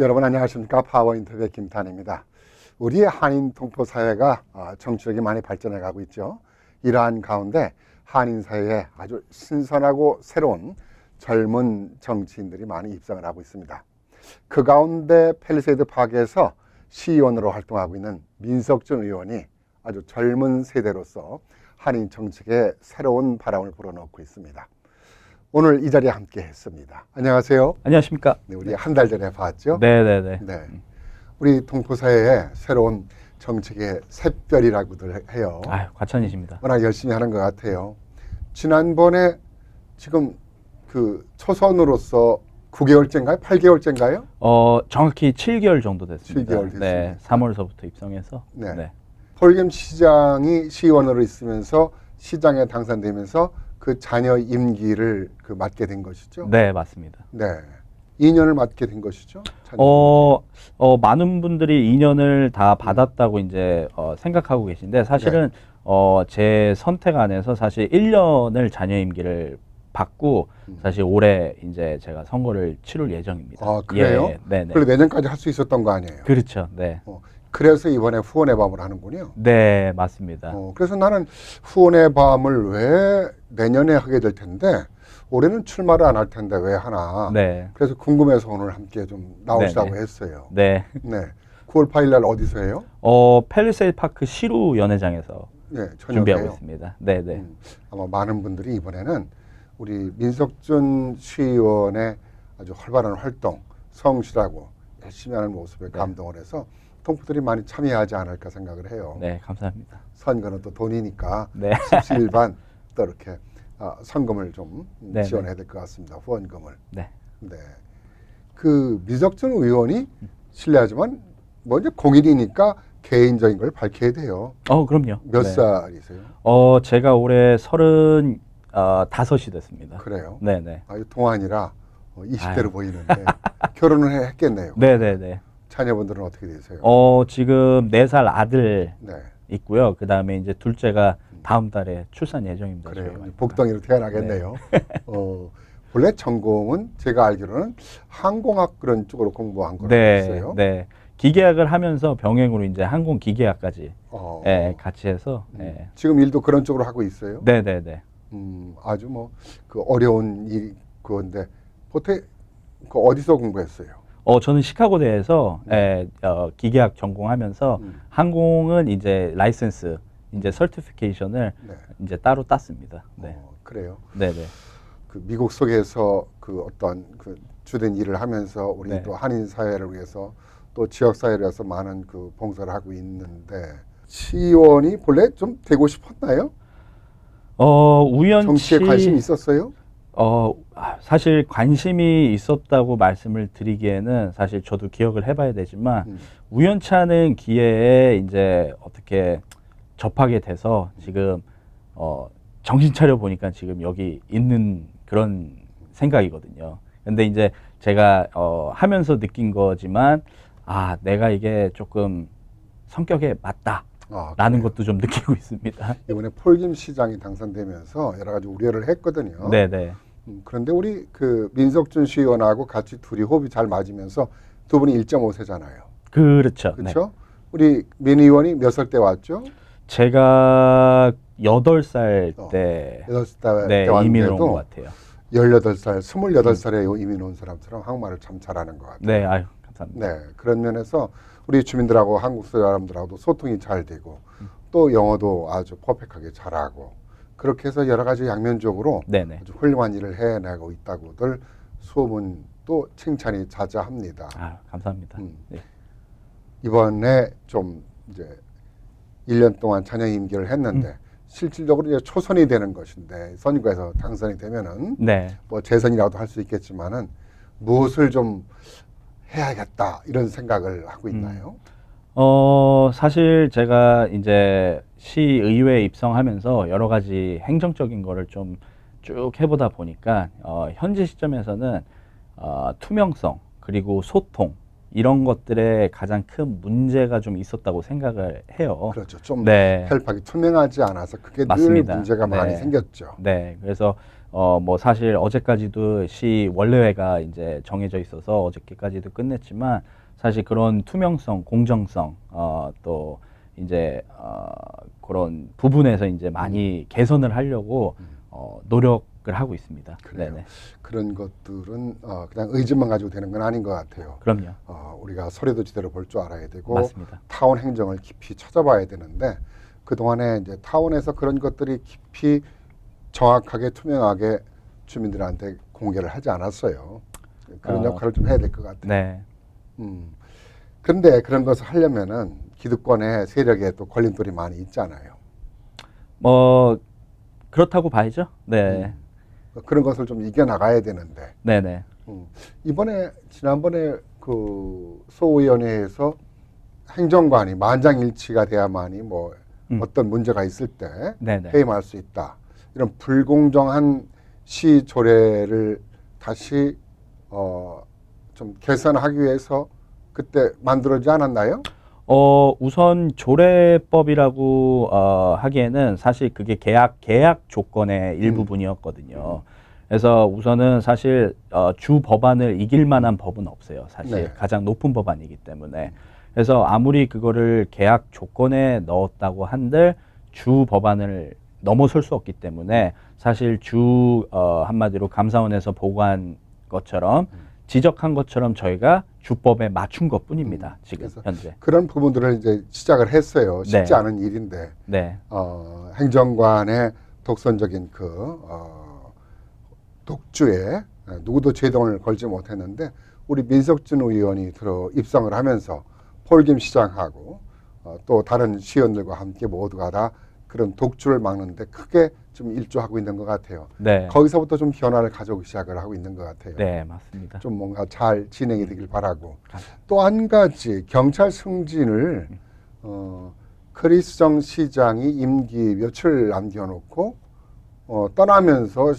여러분 안녕하십니까? 파워인터뷰의 김탄입니다. 우리의 한인 동포 사회가 정치력이 많이 발전해 가고 있죠. 이러한 가운데 한인 사회에 아주 신선하고 새로운 젊은 정치인들이 많이 입성을 하고 있습니다. 그 가운데 팰리세이드 파크에서 시의원으로 활동하고 있는 민석준 의원이 아주 젊은 세대로서 한인 정책에 새로운 바람을 불어넣고 있습니다. 오늘 이 자리에 함께 했습니다. 안녕하세요. 안녕하십니까? 네, 우리 한 달 전에 봤죠? 네네네. 네. 우리 동포사회의 새로운 정책의 샛별이라고들 해요. 아유, 과찬이십니다. 워낙 열심히 하는 것 같아요. 지난번에 지금 그 초선으로서 9개월째인가요? 8개월째인가요? 정확히 7개월 정도 됐습니다. 7개월 됐습니다. 네, 3월서부터 입성해서. 네. 네. 폴김 시장이 시의원으로 있으면서 시장에 당선되면서 그 자녀 임기를 맡게 된 것이죠? 네, 맞습니다. 네. 2년을 맡게 된 것이죠? 많은 분들이 2년을 다 받았다고 이제 생각하고 계신데 사실은 제 선택 안에서 사실 1년을 자녀 임기를 받고 사실 올해 이제 제가 선거를 치를 예정입니다. 아, 그래요? 예, 네네. 그리고 내년까지 할 수 있었던 거 아니에요? 그렇죠. 네. 그래서 이번에 후원의 밤을 하는군요. 네, 맞습니다. 그래서 나는 후원의 밤을 왜 내년에 하게 될 텐데 올해는 출마를 안 할 텐데 왜 하나. 네. 그래서 궁금해서 오늘 함께 좀 나오시라고 네네. 했어요. 네. 네. 9월 8일 날 어디서 해요? 팰리세이드 파크 시루 연회장에서 네, 준비하고 저녁에요. 있습니다. 네네. 아마 많은 분들이 이번에는 우리 민석준 시의원의 아주 활발한 활동, 성실하고 열심히 하는 모습에 감동을 해서 동포들이 많이 참여하지 않을까 생각을 해요. 네, 감사합니다. 선거는 또 돈이니까 네. 십시일반 또 이렇게 선금을 좀 네네. 지원해야 될 것 같습니다. 후원금을. 네. 네. 그 민석준 의원이 실례하지만 먼저 공인이니까 개인적인 걸 밝혀야 돼요. 그럼요. 몇 네. 살이세요? 제가 올해 35이 됐습니다. 그래요. 네네. 아주 동안이라 20대로 아유. 보이는데 결혼을 했겠네요. 네네네. 자녀분들은 어떻게 되세요? 지금 4살 아들 네. 있고요. 그 다음에 이제 둘째가 다음 달에 출산 예정입니다. 그래요. 저희 와이프가. 복덩이로 태어나겠네요. 원래 전공은 제가 알기로는 항공학 그런 쪽으로 공부한 거라고 했어요. 네. 기계학을 하면서 병행으로 이제 항공 기계학까지 같이 해서. 지금 일도 그런 쪽으로 하고 있어요. 네네네. 아주 뭐 그 어려운 일 그건데 보통 그 어디서 공부했어요? 저는 시카고대에서 기계학 전공하면서 항공은 이제 라이센스 이제 서티피케이션을 네. 이제 따로 땄습니다. 네. 그래요. 네네. 그 미국 속에서 그 어떤 그 주된 일을 하면서 우리 네. 또 한인 사회를 위해서 또 지역 사회를 위해서 많은 그 봉사를 하고 있는데 시의원이 본래 좀 되고 싶었나요? 우연치 정치에 관심이 있었어요? 사실 관심이 있었다고 말씀을 드리기에는 사실 저도 기억을 해봐야 되지만 우연치 않은 기회에 이제 어떻게 접하게 돼서 지금 정신 차려 보니까 지금 여기 있는 그런 생각이거든요. 근데 이제 제가 하면서 느낀 거지만 내가 이게 조금 성격에 맞다. 라는 것도 좀 느끼고 있습니다. 이번에 폴김 시장이 당선되면서 여러 가지 우려를 했거든요. 네네. 그런데 우리 그 민석준 시의원하고 같이 둘이 호흡이 잘 맞으면서 두 분이 1.5세잖아요. 그렇죠. 그렇죠? 네. 우리 민 의원이 몇 살 때 왔죠? 제가 8살 때 8살 네, 때 이민 온 왔는데도 것 같아요. 18살, 28살에 이민 온 사람처럼 한국말을 참 잘하는 것 같아요. 네, 아유, 감사합니다. 네, 그런 면에서 우리 주민들하고 한국 사람들하고도 소통이 잘 되고 또 영어도 아주 퍼펙트하게 잘하고 그렇게 해서 여러 가지 양면적으로 네네. 아주 훌륭한 일을 해내고 있다고들 소문 또 칭찬이 자자합니다. 감사합니다. 네. 이번에 좀 이제 1년 동안 자녀 임기를 했는데 실질적으로 이제 초선이 되는 것인데 선거에서 당선이 되면은 네. 뭐 재선이라도 할 수 있겠지만은 무엇을 좀 해야겠다 이런 생각을 하고 있나요? 사실 제가 이제 시의회에 입성하면서 여러 가지 행정적인 거를 좀 쭉 해보다 보니까 현재 시점에서는 투명성 그리고 소통 이런 것들에 가장 큰 문제가 좀 있었다고 생각을 해요. 그렇죠. 좀 네. 혈파기 투명하지 않아서 그게 맞습니다. 늘 문제가 많이 네. 생겼죠. 네. 그래서 뭐 사실 어제까지도 시 원래회가 이제 정해져 있어서 어저께까지도 끝냈지만 사실 그런 투명성, 공정성, 또 이제 그런 부분에서 이제 많이 개선을 하려고 노력을 하고 있습니다. 그래요. 네네. 그런 것들은 그냥 의지만 가지고 되는 건 아닌 것 같아요. 그럼요. 우리가 소리도 제대로 볼 줄 알아야 되고 맞습니다. 타운 행정을 깊이 찾아봐야 되는데 그동안에 이제 타운에서 그런 것들이 깊이 정확하게 투명하게 주민들한테 공개를 하지 않았어요. 그런 역할을 좀 해야 될 것 같아요. 네. 그런데 그런 것을 하려면은 기득권의 세력에 또 걸림돌이 많이 있잖아요. 뭐 그렇다고 봐야죠. 네. 그런 것을 좀 이겨나가야 되는데 네네. 지난번에 그 소위원회에서 행정관이 만장일치가 돼야만이 뭐 어떤 문제가 있을 때 네네. 해임할 수 있다. 이런 불공정한 시 조례를 다시 좀 개선하기 위해서 그때 만들어지지 않았나요? 우선 조례법이라고 하기에는 사실 그게 계약 조건의 일부분이었거든요. 그래서 우선은 사실 주 법안을 이길 만한 법은 없어요. 사실 네. 가장 높은 법안이기 때문에. 그래서 아무리 그거를 계약 조건에 넣었다고 한들 주 법안을 넘어설 수 없기 때문에 사실 한마디로 감사원에서 보고한 것처럼 지적한 것처럼 저희가 주법에 맞춘 것뿐입니다. 지금 그래서 현재. 그런 부분들을 이제 시작을 했어요. 쉽지 네. 않은 일인데 네. 행정관의 독선적인 독주에 누구도 제동을 걸지 못했는데 우리 민석준 의원이 입성을 하면서 폴김 시장하고 또 다른 시의원들과 함께 모두가 다 그런 독주를 막는데 크게 좀 일조하고 있는 것 같아요. 네. 거기서부터 좀 변화를 가져오기 시작을 하고 있는 것 같아요. 네, 맞습니다. 좀 뭔가 잘 진행이 되길 바라고. 또 한 가지 경찰 승진을 크리스정 시장이 임기 며칠 남겨놓고 떠나면서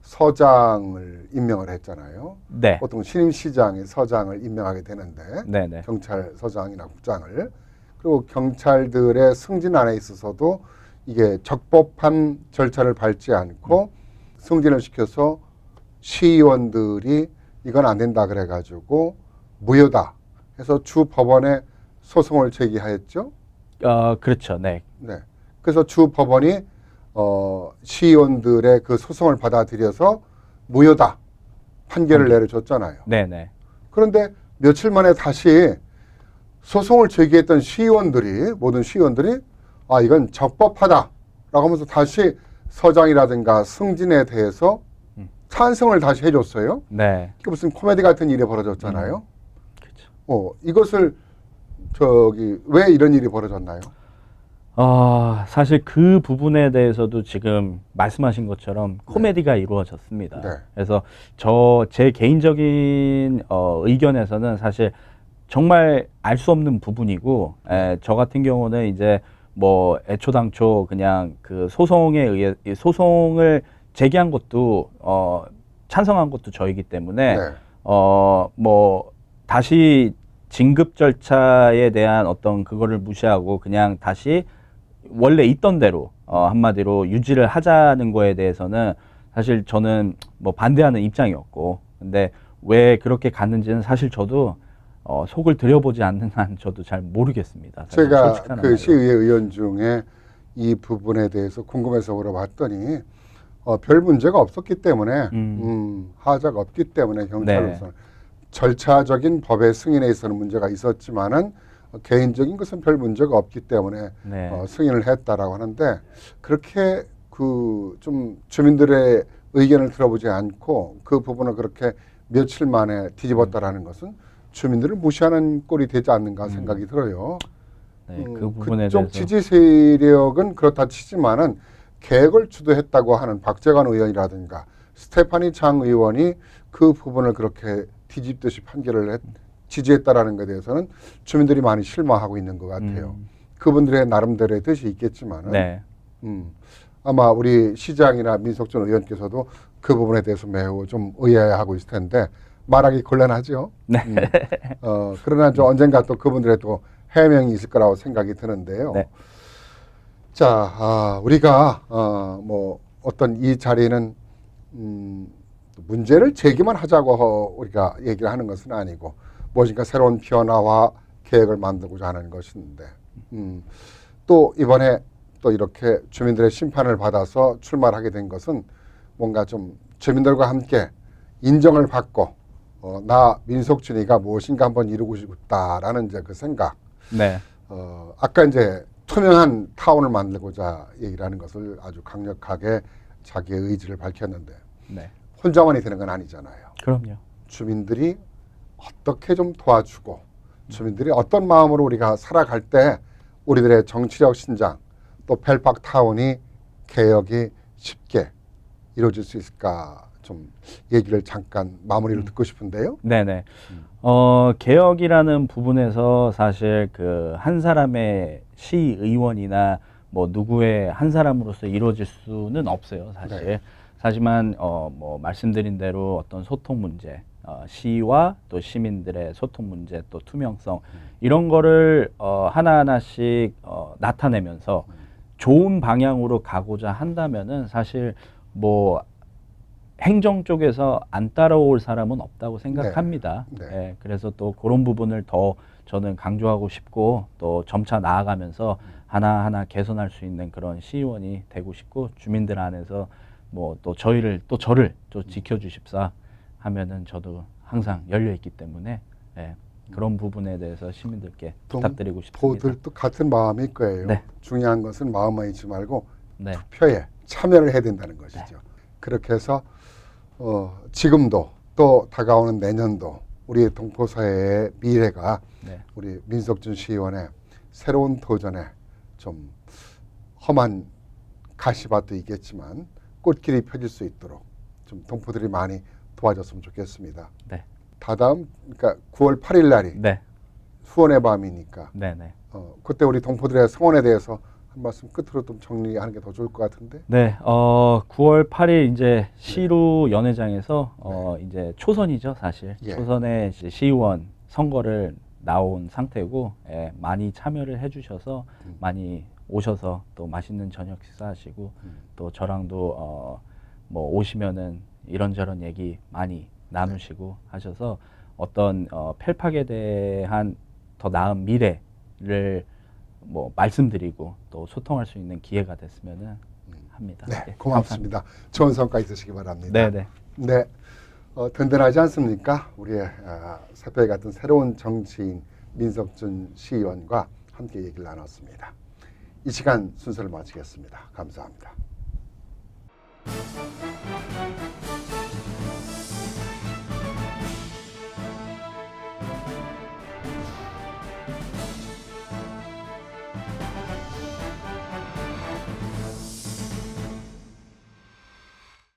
서장을 임명을 했잖아요. 네. 보통 신임 시장이 서장을 임명하게 되는데 네네. 경찰서장이나 국장을 그리고 경찰들의 승진안에 있어서도 이게 적법한 절차를 밟지 않고 승진을 시켜서 시의원들이 이건 안 된다 그래가지고 무효다 해서 주 법원에 소송을 제기하였죠. 그렇죠. 네. 네. 그래서 주 법원이 시의원들의 그 소송을 받아들여서 무효다 판결을 내려줬잖아요. 네네. 그런데 며칠 만에 다시 소송을 제기했던 모든 시의원들이 이건 적법하다라고 하면서 다시 서장이라든가 승진에 대해서 찬성을 다시 해줬어요. 네. 이게 무슨 코미디 같은 일이 벌어졌잖아요. 그렇죠. 이것을 왜 이런 일이 벌어졌나요? 사실 그 부분에 대해서도 지금 말씀하신 것처럼 코미디가 이루어졌습니다. 네. 그래서 제 개인적인 의견에서는 사실 정말 알 수 없는 부분이고, 저 같은 경우는 이제 뭐 애초당초 그냥 그 소송을 제기한 것도 찬성한 것도 저이기 때문에 네. 뭐 다시 진급 절차에 대한 어떤 그거를 무시하고 그냥 다시 원래 있던 대로 한마디로 유지를 하자는 거에 대해서는 사실 저는 뭐 반대하는 입장이었고, 근데 왜 그렇게 갔는지는 사실 저도 속을 들여보지 않는 한 저도 잘 모르겠습니다. 사실 제가 솔직한 그 말로. 시의회 의원 중에 이 부분에 대해서 궁금해서 물어봤더니 별 문제가 없었기 때문에 하자가 없기 때문에 경찰로서는 절차적인 법의 승인에 있어서는 문제가 있었지만은 개인적인 것은 별 문제가 없기 때문에 네. 승인을 했다라고 하는데 그렇게 좀 주민들의 의견을 들어보지 않고 그 부분을 그렇게 며칠 만에 뒤집었다라는 것은 주민들을 무시하는 꼴이 되지 않는가 생각이 들어요. 네, 그 부분에 그쪽 대해서 지지 세력은 그렇다 치지만은 계획을 주도했다고 하는 박재관 의원이라든가 스테파니 장 의원이 그 부분을 그렇게 뒤집듯이 지지했다라는 것에 대해서는 주민들이 많이 실망하고 있는 것 같아요. 그분들의 나름대로의 뜻이 있겠지만은 네. 아마 우리 시장이나 민석준 의원께서도 그 부분에 대해서 매우 좀 의아해하고 있을 텐데 말하기 곤란하죠. 네. 그러나 좀 언젠가 또 그분들의 또 해명이 있을 거라고 생각이 드는데요. 네. 자, 우리가 뭐 어떤 이 자리는 문제를 제기만 하자고 우리가 얘기를 하는 것은 아니고 무엇인가 새로운 변화와 계획을 만들고자 하는 것인데 또 이번에 또 이렇게 주민들의 심판을 받아서 출마를 하게 된 것은 뭔가 좀 주민들과 함께 인정을 받고 나 민속준이가 무엇인가 한번 이루고 싶다라는 이제 그 생각. 네. 아까 이제 투명한 타운을 만들고자 얘기를 하는 것을 아주 강력하게 자기의 의지를 밝혔는데 네. 혼자만이 되는 건 아니잖아요. 그럼요. 주민들이 어떻게 좀 도와주고 주민들이 어떤 마음으로 우리가 살아갈 때 우리들의 정치력 신장 또 펠팍 타운이 개혁이 쉽게 이루어질 수 있을까 좀 얘기를 잠깐 마무리를 듣고 싶은데요. 네네. 개혁이라는 부분에서 사실 그 한 사람의 시의원이나 뭐 누구의 한 사람으로서 이루어질 수는 없어요, 사실. 네. 하지만 뭐 말씀드린 대로 어떤 소통 문제, 시와 또 시민들의 소통 문제, 또 투명성 이런 거를 하나하나씩 나타내면서 좋은 방향으로 가고자 한다면은 사실 뭐 행정 쪽에서 안 따라올 사람은 없다고 생각합니다. 네. 예, 그래서 또 그런 부분을 더 저는 강조하고 싶고 또 점차 나아가면서 하나하나 개선할 수 있는 그런 시의원이 되고 싶고 주민들 안에서 뭐 또 저를 또 지켜주십사 하면은 저도 항상 열려 있기 때문에 예, 그런 부분에 대해서 시민들께 부탁드리고 싶습니다. 동포들도 같은 마음일 거예요. 네. 중요한 것은 마음만 있지 말고 네, 투표에 참여를 해야 된다는 것이죠. 그렇게 해서 지금도 또 다가오는 내년도 우리 동포사회의 미래가 네, 우리 민석준 시의원의 새로운 도전에 좀 험한 가시밭도 있겠지만 꽃길이 펴질 수 있도록 좀 동포들이 많이 도와줬으면 좋겠습니다. 네, 다다음 그러니까 9월 8일 날이 네, 수원의 밤이니까 네, 네. 그때 우리 동포들의 성원에 대해서 한 말씀 끝으로 좀 정리하는 게 더 좋을 것 같은데. 네, 9월 8일 이제 시루 연회장에서 이제 초선이죠, 사실. 예. 초선의 이제 시의원 선거를 나온 상태고, 예, 많이 참여를 해주셔서 많이 오셔서 또 맛있는 저녁 식사하시고 또 저랑도 뭐 오시면은 이런저런 얘기 많이 나누시고 하셔서 어떤 펠팍에 대한 더 나은 미래를 뭐 말씀드리고 또 소통할 수 있는 기회가 됐으면은 합니다. 네, 예, 고맙습니다. 좋은 성과 있으시기 바랍니다. 네, 네. 네, 든든하지 않습니까? 우리의 새벽 같은 새로운 정치인 민석준 시의원과 함께 얘기를 나눴습니다. 이 시간 순서를 마치겠습니다. 감사합니다.